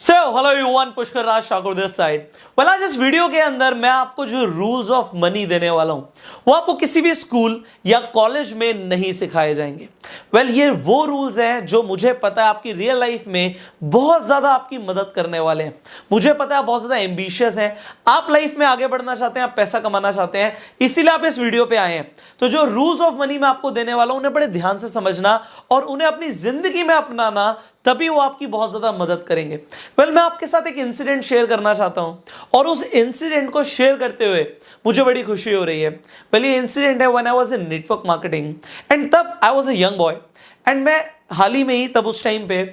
So hello everyone, Pushkar Raj Thakur this side. Well, आज इस video के अंदर मैं आपको जो रूल्स ऑफ मनी देने वाला हूं वो आपको किसी भी स्कूल या कॉलेज में नहीं सिखाए जाएंगे। वेल, ये वो रूल्स हैं जो मुझे पता है आपकी रियल लाइफ में बहुत ज्यादा आपकी मदद करने वाले हैं। मुझे पता है आप बहुत ज्यादा एम्बिशियस हैं, आप लाइफ में आगे बढ़ना चाहते हैं, आप पैसा कमाना चाहते हैं, इसीलिए आप इस वीडियो पे आए हैं। तो जो रूल्स ऑफ मनी मैं आपको देने वाला हूं उन्हें बड़े ध्यान से समझना और उन्हें अपनी जिंदगी में अपनाना, तभी वो आपकी बहुत ज्यादा मदद करेंगे। वेल, मैं आपके साथ एक इंसिडेंट शेयर करना चाहता हूं और उस इंसिडेंट को शेयर करते हुए मुझे बड़ी खुशी हो रही है। वेल, ये इंसिडेंट है when I was in network marketing and तब I was a young boy and मैं हाल ही में ही तब उस टाइम पे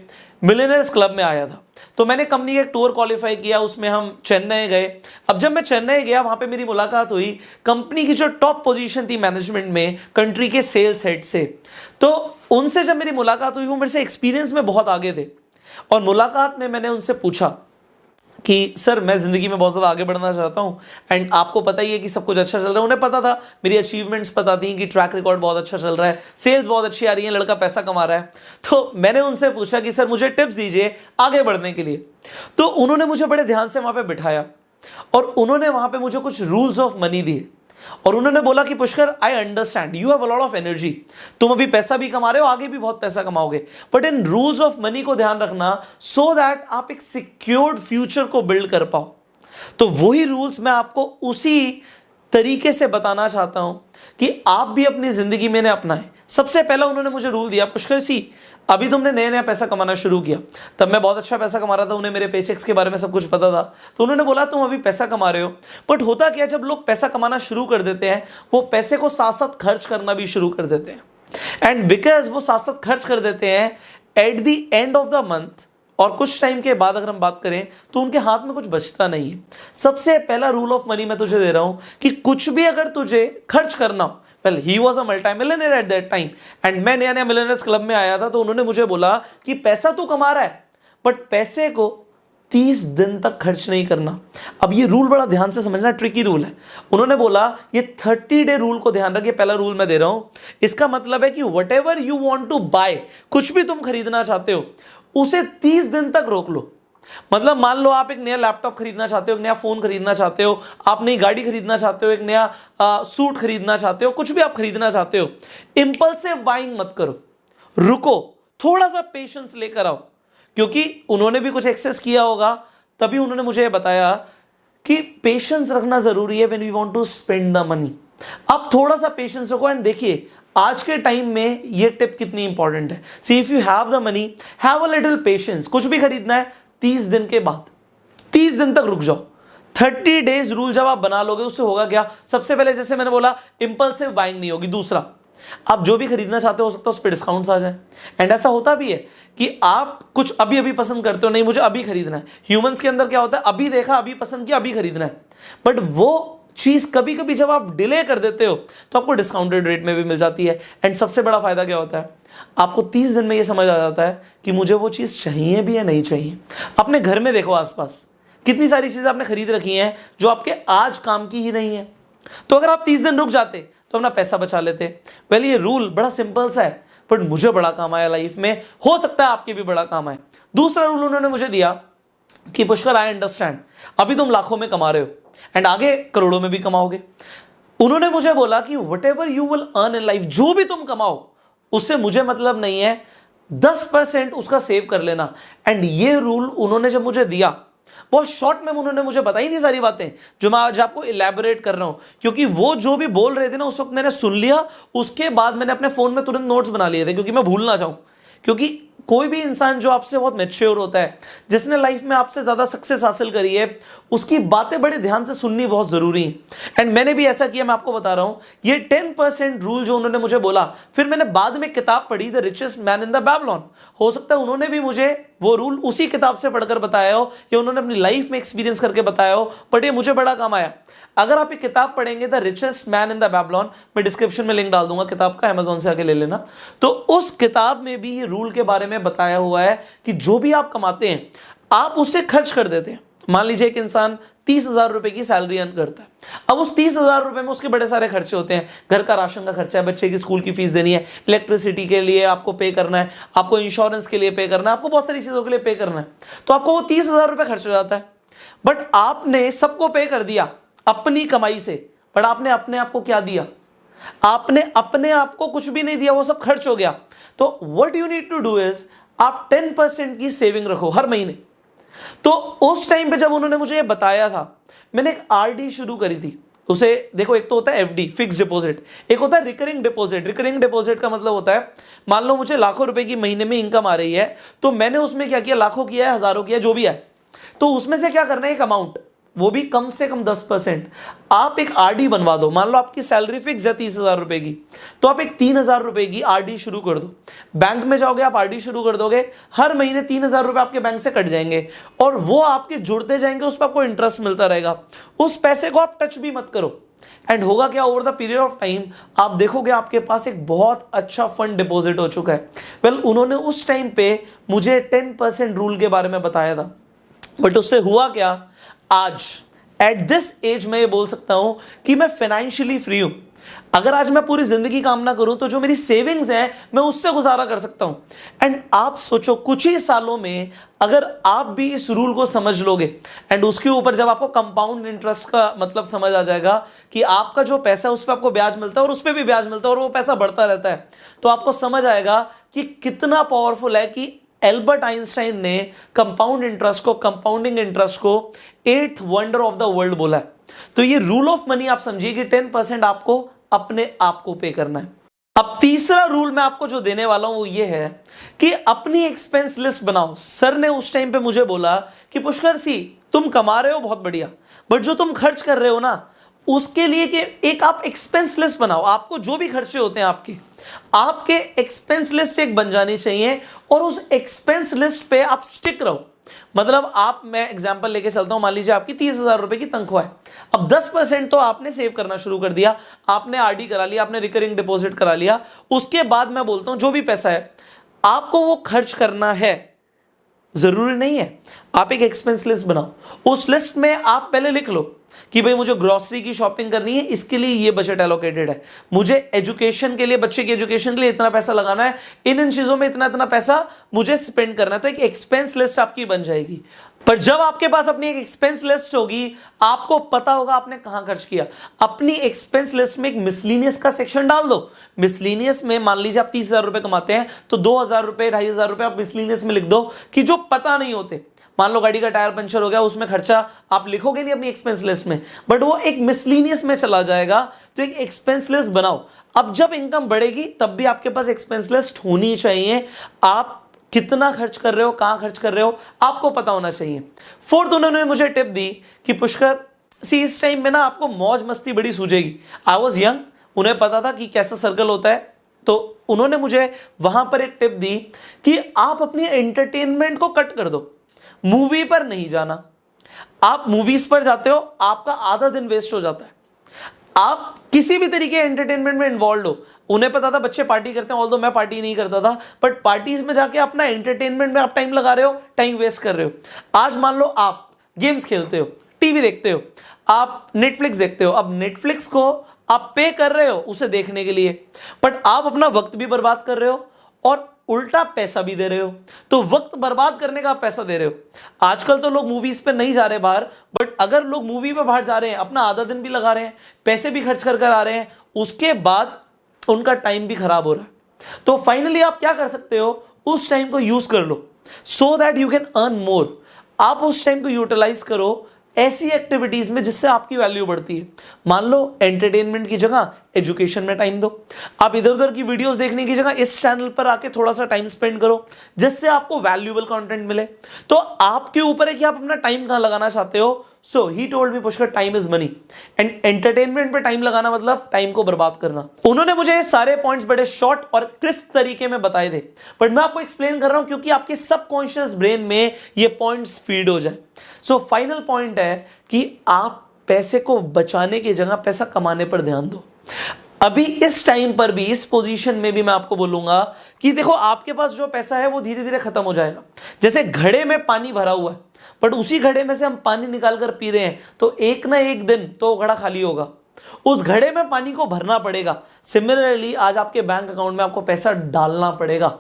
मिलियनेयर्स क्लब में आया था। तो मैंने कंपनी का एक टूर क्वालिफाई किया, उसमें हम चेन्नई गए। अब जब मैं चेन्नई गया वहां पे मेरी मुलाकात हुई कंपनी की जो टॉप पोजीशन थी मैनेजमेंट में, कंट्री के सेल्स हेड से। तो उनसे जब मेरी मुलाकात हुई, वो मेरे से एक्सपीरियंस में बहुत आगे थे और मुलाकात में मैंने उनसे पूछा कि सर, मैं जिंदगी में बहुत ज़्यादा आगे बढ़ना चाहता हूँ एंड आपको पता ही है कि सब कुछ अच्छा चल रहा है। उन्हें पता था, मेरी अचीवमेंट्स पता थी कि ट्रैक रिकॉर्ड बहुत अच्छा चल रहा है, सेल्स बहुत अच्छी आ रही है, लड़का पैसा कमा रहा है। तो मैंने उनसे पूछा कि सर, मुझे टिप्स दीजिए आगे बढ़ने के लिए। तो उन्होंने मुझे बड़े ध्यान से वहाँ पर बिठाया और उन्होंने वहाँ पर मुझे कुछ रूल्स ऑफ मनी दिए और उन्होंने बोला कि Pushkar, I understand you have a lot of energy, तुम अभी पैसा भी कमा रहे हो, आगे भी बहुत पैसा कमाओगे, but in rules of money को ध्यान रखना सो दैट आप एक सिक्योर्ड फ्यूचर को बिल्ड कर पाओ। तो वही रूल्स मैं आपको उसी तरीके से बताना चाहता हूं कि आप भी अपनी जिंदगी में इन्हें अपनाएं। सबसे पहला उन्होंने मुझे रूल दिया, पुष्कर सी, अभी तुमने नया नया पैसा कमाना शुरू किया, तब मैं बहुत अच्छा पैसा कमा रहा था, उन्हें मेरे पेचेक्स के बारे में सब कुछ पता था। तो उन्होंने बोला तुम अभी पैसा कमा रहे हो, बट होता क्या, जब लोग पैसा कमाना शुरू कर देते हैं वो पैसे को साथ साथ खर्च करना भी शुरू कर देते हैं एंड बिकॉज वो साथ साथ खर्च कर देते हैं, at the end of the month और कुछ टाइम के बाद अगर हम बात करें तो उनके हाथ में कुछ बचता नहीं है। सबसे पहला रूल ऑफ मनी मैं तुझे दे रहा हूं कि कुछ भी अगर तुझे खर्च करना हो, well, he was a multi millionaire at that time and मैं नया नया मिलियनेयर्स क्लब में आया था। तो उन्होंने मुझे बोला कि पैसा तू कमा रहा है बट पैसे को 30 दिन तक खर्च नहीं करना। अब ये रूल बड़ा ध्यान से समझना, ट्रिकी रूल है। उन्होंने बोला ये 30 डे रूल को ध्यान रखिए, पहला रूल मैं दे रहा हूं। इसका मतलब है कि whatever you want to buy, कुछ भी तुम खरीदना चाहते हो उसे 30 दिन तक रोक लो। मतलब मान लो आप एक नया लैपटॉप खरीदना चाहते हो, एक नया फोन खरीदना चाहते हो, आप नई गाड़ी खरीदना चाहते हो, एक नया सूट खरीदना चाहते हो, कुछ भी आप खरीदना चाहते हो, इंपल्सिव बाइंग मत करो, रुको, थोड़ा सा पेशेंस लेकर आओ। क्योंकि उन्होंने भी कुछ एक्सेस किया होगा, तभी उन्होंने मुझे बताया कि पेशेंस रखना जरूरी है when we want to spend the money. आप थोड़ा सा पेशेंस रखो एंड देखिए आज के टाइम में ये टिप कितनी इंपॉर्टेंट है। See, if you have the money, have a little patience. कुछ भी खरीदना है 30 दिन के बाद, 30 दिन तक रुक जाओ। 30 डेज रूल जब आप बना लोगे उससे होगा क्या, सबसे पहले जैसे मैंने बोला इंपल्सिव बाइंग नहीं होगी। दूसरा, आप जो भी खरीदना चाहते हो सकता है उस पर डिस्काउंट्स आ जाए एंड ऐसा होता भी है कि आप कुछ अभी अभी पसंद करते हो, नहीं मुझे अभी खरीदना है। ह्यूमंस के अंदर क्या होता है, अभी देखा, अभी पसंद किया, अभी खरीदना है। बट वो चीज कभी कभी जब आप डिले कर देते हो तो आपको डिस्काउंटेड रेट में भी मिल जाती है एंड सबसे बड़ा फायदा क्या होता है, आपको 30 दिन में ये समझ आ जाता है कि मुझे वो चीज चाहिए भी या नहीं चाहिए। अपने घर में देखो आसपास कितनी सारी चीजें आपने खरीद रखी हैं जो आपके आज काम की ही नहीं है। तो अगर आप 30 दिन रुक जाते तो अपना पैसा बचा लेते। वेल, ये रूल बड़ा सिंपल सा है बट मुझे बड़ा काम आया लाइफ में, हो सकता है आपके भी बड़ा काम आए। दूसरा रूल उन्होंने मुझे दिया कि पुष्कर, आई अंडरस्टैंड अभी तुम लाखों में कमा रहे हो एंड आगे करोड़ों में भी कमाओगे। उन्होंने मुझे बोला कि whatever you will earn in life, जो भी तुम कमाओ उससे मुझे मतलब नहीं है, 10% उसका सेव कर लेना। एंड ये रूल उन्होंने जब मुझे दिया, बहुत शॉर्ट में उन्होंने मुझे बताई थी सारी बातें जो मैं आज आपको इलेबोरेट कर रहा हूं, क्योंकि वो जो भी बोल रहे थे ना उस वक्त मैंने सुन लिया। उसके बाद मैंने अपने फोन में तुरंत नोट्स बना लिए थे क्योंकि मैं भूल ना जाऊं। क्योंकि कोई भी इंसान जो आपसे बहुत मैच्योर होता है, जिसने लाइफ में आपसे ज्यादा सक्सेस हासिल करी है, उसकी बातें बड़े ध्यान से सुननी बहुत जरूरी है एंड मैंने भी ऐसा किया। मैं आपको बता रहा हूं, ये 10% रूल जो उन्होंने मुझे बोला, फिर मैंने बाद में किताब पढ़ी the richest man in the Babylon. हो सकता है उन्होंने भी मुझे वो रूल उसी किताब से पढ़कर बताया हो या उन्होंने अपनी लाइफ में एक्सपीरियंस करके बताया हो, बट ये मुझे बड़ा काम आया। अगर आप ये किताब पढ़ेंगे the richest man in the Babylon, मैं डिस्क्रिप्शन में लिंक डाल दूंगा किताब का, अमेजोन से आके ले लेना। तो उस किताब में भी ये रूल के बारे में बताया हुआ है कि जो भी आप कमाते हैं आप उसे खर्च कर देते हैं। मान लीजिए एक इंसान 30,000 रुपए की सैलरी अर्न करता है। अब उस 30,000 रुपए में उसके बड़े सारे खर्चे होते हैं, घर का राशन का खर्चा है, बच्चे की स्कूल की फीस देनी है, इलेक्ट्रिसिटी के लिए आपको पे करना है, आपको इंश्योरेंस के लिए पे करना है, आपको बहुत सारी चीजों के लिए पे करना है, तो आपको वो 30,000 रुपए खर्च हो जाता है। बट आपने सबको पे कर दिया अपनी कमाई से, बट आपने अपने आप को क्या दिया? आपने अपने आप को कुछ भी नहीं दिया, वो सब खर्च हो गया। तो what you need to do is, आप 10% की सेविंग रखो हर महीने। तो उस टाइम पे जब उन्होंने मुझे ये बताया था, मैंने एक आरडी शुरू करी थी। उसे देखो, एक तो होता है एफडी फिक्स डिपॉजिट, एक होता है रिकरिंग डिपॉजिट। रिकरिंग डिपॉजिट का मतलब होता है, मान लो मुझे लाखों रुपए की महीने में इनकम आ रही है, तो मैंने उसमें क्या किया, लाखों किया है, हजारों किया, जो भी है, तो उसमें से क्या करना है, एक अमाउंट, वो भी कम से कम 10%। आप एक आरडी बनवा दो। मान लो आपकी सैलरी फिक्स है 30,000 रुपए की, तो आप एक 3,000 रुपए की आरडी शुरू कर दो। बैंक में जाओगे, आप आरडी शुरू कर दोगे, हर महीने 3,000 रुपए आपके बैंक से कट जाएंगे और वो आपके जुड़ते जाएंगे, उस पर आपको इंटरेस्ट मिलता रहेगा। उस पैसे को आप टच भी मत करो। एंड होगा क्या, over the period of time आप देखोगे आपके पास एक बहुत अच्छा फंड डिपॉजिट हो चुका है। वेल, उन्होंने उस टाइम पे मुझे 10% रूल के बारे में बताया था, बट उससे हुआ क्या, आज एट दिस एज मैं ये बोल सकता हूं कि मैं फाइनेंशियली फ्री हूं। अगर आज मैं पूरी जिंदगी काम ना करूं तो जो मेरी सेविंग्स हैं मैं उससे गुजारा कर सकता हूं। एंड आप सोचो, कुछ ही सालों में अगर आप भी इस रूल को समझ लोगे, एंड उसके ऊपर जब आपको कंपाउंड इंटरेस्ट का मतलब समझ आ जाएगा कि आपका जो पैसा है उस पर आपको ब्याज मिलता है और उस पर भी ब्याज मिलता है और वो पैसा बढ़ता रहता है, तो आपको समझ आएगा कि कितना पावरफुल है कि एल्बर्ट आइंस्टाइन ने कंपाउंड इंटरेस्ट को, कंपाउंडिंग इंटरेस्ट को 8th wonder of the world बोला है। तो ये रूल ऑफ मनी आप समझिए कि 10% आपको अपने आप को पे करना है। अब तीसरा रूल मैं आपको जो देने वाला हूं वो ये है कि अपनी एक्सपेंस लिस्ट बनाओ। सर ने उस टाइम पे मुझे बोला कि पुष्कर सी, तुम कमा रहे हो बहुत बढ़िया, बट जो तुम खर्च कर रहे हो ना, उसके लिए कि एक आप एक्सपेंस लिस्ट बनाओ। आपको जो भी खर्चे होते हैं आपके एक्सपेंस लिस्ट एक बन जानी चाहिए और उस एक्सपेंस लिस्ट पे आप स्टिक रहो। मतलब मैं एग्जांपल लेके चलता हूं, मान लीजिए आपकी 30,000 रुपए की तनख्वाह है। अब 10% तो आपने सेव करना शुरू कर दिया, आपने आरडी करा लिया, आपने रिकरिंग डिपॉजिट करा लिया। उसके बाद मैं बोलता हूं जो भी पैसा है आपको वो खर्च करना है, जरूरी नहीं है। आप एक एक्सपेंस लिस्ट बनाओ। उस लिस्ट में आप पहले लिख लो कि भाई मुझे ग्रोसरी की शॉपिंग करनी है, इसके लिए ये बजट एलोकेटेड है, मुझे एजुकेशन के लिए, बच्चे की एजुकेशन के लिए इतना पैसा लगाना है, इन चीजों में इतना इतना पैसा मुझे स्पेंड करना है। तो एक एक्सपेंस लिस्ट आपकी बन जाएगी। पर जब आपके पास अपनी एक एक्सपेंस लिस्ट होगी, आपको पता होगा आपने कहां खर्च किया। अपनी एक्सपेंस लिस्ट में एक मिसलिनियस का सेक्शन डाल दो। मिसलिनियस में मान लीजिए आप 30,000 रुपए कमाते हैं, तो 2,000 रुपए, 2,500 रुपए आप मिसलिनियस में लिख दो कि जो पता नहीं होते। मान लो गाड़ी का टायर पंचर हो गया, उसमें खर्चा आप लिखोगे नहीं अपनी एक्सपेंस लिस्ट में, बट वो एक मिसलिनियस में चला जाएगा। तो एक एक्सपेंस लिस्ट बनाओ। अब जब इनकम बढ़ेगी तब भी आपके पास एक्सपेंस लिस्ट होनी चाहिए। आप कितना खर्च कर रहे हो, कहां खर्च कर रहे हो, आपको पता होना चाहिए। फोर्थ, उन्होंने मुझे टिप दी कि पुष्कर सी, इस टाइम में ना आपको मौज मस्ती बड़ी सूझेगी। आई वॉज यंग, उन्हें पता था कि कैसा सर्कल होता है, तो उन्होंने मुझे वहां पर एक टिप दी कि आप अपनी एंटरटेनमेंट को कट कर दो। मूवी पर नहीं जाना। आप मूवीज पर जाते हो, आपका आधा दिन वेस्ट हो जाता है। आप किसी भी तरीके एंटरटेनमेंट में इन्वॉल्व हो। उन्हें पता था बच्चे पार्टी करते हैं, ऑल्दो मैं पार्टी नहीं करता था, बट पार्टीज में जाके अपना एंटरटेनमेंट में आप टाइम लगा रहे हो, टाइम वेस्ट कर रहे हो। आज मान लो आप गेम्स खेलते हो, टीवी देखते हो, आप नेटफ्लिक्स देखते हो। अब नेटफ्लिक्स को आप पे कर रहे हो उसे देखने के लिए, बट आप अपना वक्त भी बर्बाद कर रहे हो और उल्टा पैसा भी दे रहे हो। तो वक्त बर्बाद करने का आप पैसा दे रहे हो। आजकल तो लोग मूवीज पे नहीं जा रहे बाहर, बट अगर लोग मूवी पे बाहर जा रहे हैं, अपना आधा दिन भी लगा रहे हैं, पैसे भी खर्च कर कर आ रहे हैं, उसके बाद उनका टाइम भी खराब हो रहा है। तो फाइनली आप क्या कर सकते हो, उस टाइम को यूज कर लो so that you can earn more. आप उस टाइम को यूटिलाइज करो ऐसी एक्टिविटीज में जिससे आपकी वैल्यू बढ़ती है। मान लो एंटरटेनमेंट की जगह एजुकेशन में टाइम दो। आप इधर उधर की वीडियोस देखने की जगह इस चैनल पर आके थोड़ा सा टाइम स्पेंड करो जिससे आपको वैल्यूएबल कंटेंट मिले। तो आपके ऊपर है कि आप अपना टाइम कहां लगाना चाहते हो। So he told me Pushkar time is money, and entertainment पे टाइम लगाना मतलब टाइम को बर्बाद करना। उन्होंने मुझे ये सारे पॉइंट्स बड़े शॉर्ट और क्रिस्प तरीके में बताए थे, बट मैं आपको एक्सप्लेन कर रहा हूं क्योंकि आपके सबकॉन्शियस ब्रेन में ये पॉइंट्स फीड हो जाए। सो फाइनल पॉइंट है कि आप पैसे को बचाने की जगह पैसा कमाने पर ध्यान दो। अभी इस टाइम पर भी, इस पोजीशन में भी मैं आपको बोलूंगा कि देखो आपके पास जो पैसा है वो धीरे धीरे खत्म हो जाएगा। जैसे घड़े में पानी भरा हुआ है, बट उसी घड़े में से हम पानी निकाल कर पी रहे हैं, तो एक ना एक दिन तो घड़ा खाली होगा, उस घड़े में पानी को भरना पड़ेगा। सिमिलरली आज आपके बैंक अकाउंट में आपको पैसा डालना पड़ेगा।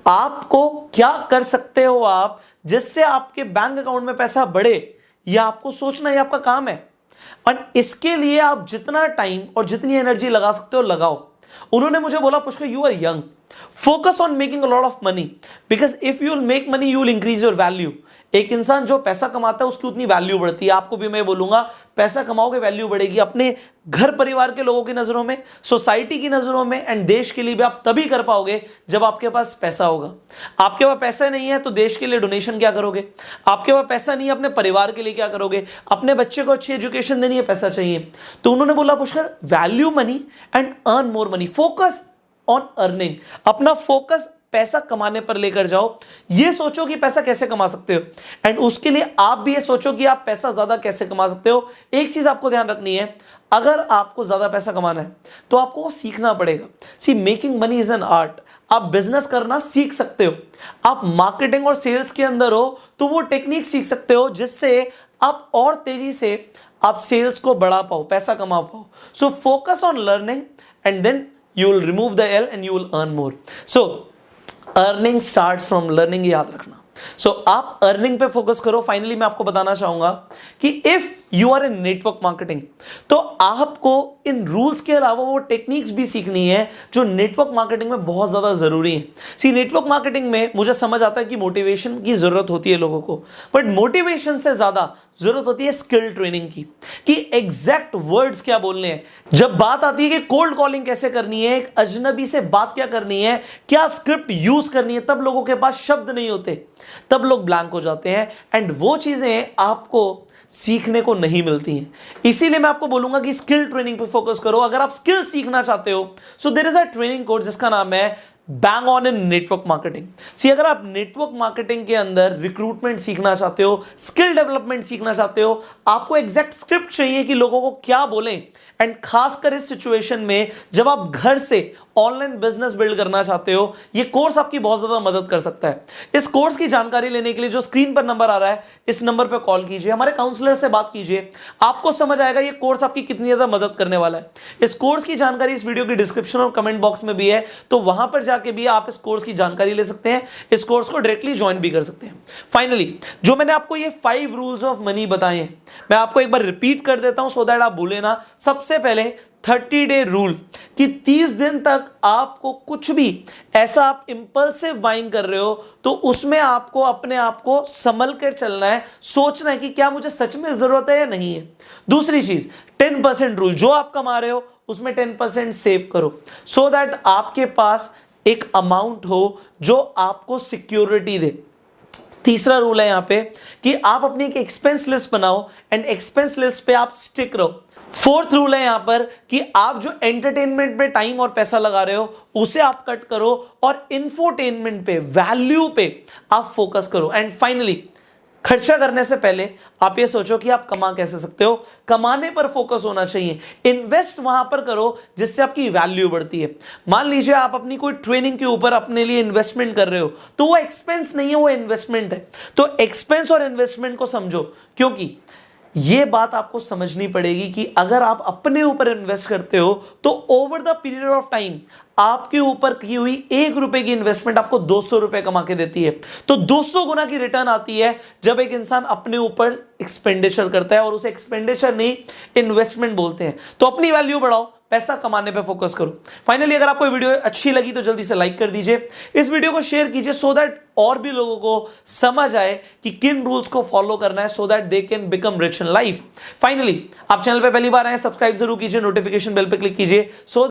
आपको क्या कर सकते हो आप जिससे आपके बैंक अकाउंट में पैसा बढ़े, यह आपको सोचना, यह आपका काम है। और इसके लिए आप जितना टाइम और जितनी एनर्जी लगा सकते हो लगाओ। उन्होंने मुझे बोला, Pushkar you are young, focus on making a lot of money, because if you will make money you will increase your value. एक इंसान जो पैसा कमाता है उसकी उतनी वैल्यू बढ़ती है। आपको भी मैं बोलूंगा, पैसा कमाओगे वैल्यू बढ़ेगी, अपने घर परिवार के लोगों की नजरों में, सोसाइटी की नजरों में, एंड देश के लिए भी आप तभी कर पाओगे जब आपके पास पैसा होगा। आपके पास पैसा नहीं है तो देश के लिए डोनेशन क्या करोगे? आपके पास पैसा नहीं है, अपने परिवार के लिए क्या करोगे? अपने बच्चे को अच्छी एजुकेशन देनी है, पैसा चाहिए। तो उन्होंने बोला, Pushkar value money and earn more money, focus on earning. अपना फोकस पैसा कमाने पर लेकर जाओ। ये सोचो कि पैसा कैसे कमा सकते हो, एंड उसके लिए आप भी ये सोचो कि आप पैसा ज्यादा कैसे कमा सकते हो। एक चीज आपको ध्यान रखनी है, अगर आपको ज्यादा पैसा कमाना है तो आपको वो सीखना पड़ेगा। See making money is an art. आप बिजनेस करना सीख सकते हो, आप मार्केटिंग और सेल्स के अंदर हो तो वो टेक्निक सीख सकते हो जिससे आप और तेजी से आप सेल्स को बढ़ा पाओ, पैसा कमा पाओ। So focus on learning and then you will remove the L and you will earn more. So earning starts from learning, याद रखना। सो आप अर्निंग पे फोकस करो। फाइनली मैं आपको बताना चाहूंगा कि if you are in network marketing तो आपको इन रूल्स के अलावा वो टेक्निक्स भी सीखनी है जो नेटवर्क मार्केटिंग में बहुत ज्यादा जरूरी है। सी नेटवर्क मार्केटिंग में मुझे समझ आता है कि मोटिवेशन की जरूरत होती है लोगों को, बट मोटिवेशन से ज्यादा जरूरत होती है स्किल ट्रेनिंग की, कि एग्जैक्ट वर्ड्स क्या बोलने हैं। जब बात आती है कि कोल्ड कॉलिंग कैसे करनी है, एक अजनबी से बात क्या करनी है, क्या स्क्रिप्ट यूज करनी है, तब लोगों के पास शब्द नहीं होते, तब लोग ब्लैंक हो जाते हैं, एंड वो चीजें आपको सीखने को नहीं मिलती हैं। इसीलिए मैं आपको बोलूंगा कि स्किल ट्रेनिंग पे फोकस करो। अगर आप स्किल सीखना चाहते हो so there is a training course जिसका नाम है bang on in network marketing. See अगर आप नेटवर्क मार्केटिंग के अंदर रिक्रूटमेंट सीखना चाहते हो, स्किल डेवलपमेंट सीखना चाहते हो, आपको एग्जैक्ट स्क्रिप्ट चाहिए कि लोगों को क्या बोलें, एंड खासकर इस सिचुएशन में जब आप घर से ऑनलाइन बिजनेस बिल्ड करना चाहते हो, ये कोर्स आपकी बहुत ज्यादा मदद कर सकता है। इस कोर्स की जानकारी लेने के लिए जो स्क्रीन पर नंबर आ रहा है, इस नंबर पर कॉल कीजिए, हमारे काउंसलर से बात कीजिए, आपको समझ आएगा ये कोर्स आपकी कितनी ज्यादा मदद करने वाला है। इस कोर्स की जानकारी इस वीडियो की डिस्क्रिप्शन और कमेंट बॉक्स में भी है, तो वहां पर जाके भी आप इस कोर्स की जानकारी ले सकते हैं, इस कोर्स को डायरेक्टली ज्वाइन भी कर सकते हैं। फाइनली जो मैंने आपको ये 5 रूल्स ऑफ मनी बताए हैं, मैं आपको एक बार रिपीट कर देता हूं सो दैट आप भूले ना। सबसे पहले 30 डे रूल, कि 30 दिन तक आपको कुछ भी ऐसा आप इंपल्सिव बाइंग कर रहे हो तो उसमें आपको अपने आप को संभल कर चलना है, सोचना है कि क्या मुझे सच में जरूरत है या नहीं है। दूसरी चीज 10% रूल, जो आप कमा रहे हो उसमें 10% सेव करो, सो दैट आपके पास एक अमाउंट हो जो आपको सिक्योरिटी दे। तीसरा रूल है यहां पे कि आप अपनी एक एक्सपेंस लिस्ट बनाओ एंड एक्सपेंस लिस्ट पे आप स्टिक रहो। फोर्थ रूल है यहां पर कि आप जो एंटरटेनमेंट पे टाइम और पैसा लगा रहे हो उसे आप कट करो और इंफोटेनमेंट पे, वैल्यू पे आप फोकस करो। एंड फाइनली खर्चा करने से पहले आप ये सोचो कि आप कमा कैसे सकते हो, कमाने पर फोकस होना चाहिए। इन्वेस्ट वहां पर करो जिससे आपकी वैल्यू बढ़ती है। मान लीजिए आप अपनी कोई ट्रेनिंग के ऊपर अपने लिए इन्वेस्टमेंट कर रहे हो तो वो एक्सपेंस नहीं है, वो इन्वेस्टमेंट है। तो एक्सपेंस और इन्वेस्टमेंट को समझो, क्योंकि ये बात आपको समझनी पड़ेगी कि अगर आप अपने ऊपर इन्वेस्ट करते हो तो over the period of time आपके ऊपर की हुई 1 रुपए की इन्वेस्टमेंट आपको 200 रुपए कमा के देती है। तो 200 गुना की रिटर्न आती है जब एक इंसान अपने ऊपर एक्सपेंडिचर करता है, और उसे एक्सपेंडिचर नहीं इन्वेस्टमेंट बोलते हैं। तो अपनी वैल्यू बढ़ाओ, पैसा कमाने पे फोकस करो। फाइनली अगर आपको वीडियो अच्छी लगी तो जल्दी से लाइक कर दीजिए, इस वीडियो को शेयर कीजिए सो दैट और भी लोगों को समझ आए कि किन रूल्स को फॉलो करना है, so that they can become rich in life. Finally आप चैनल पे पहली बार आए, सब्सक्राइब जरूर कीजिए, नोटिफिकेशन बेल पे क्लिक कीजिए सो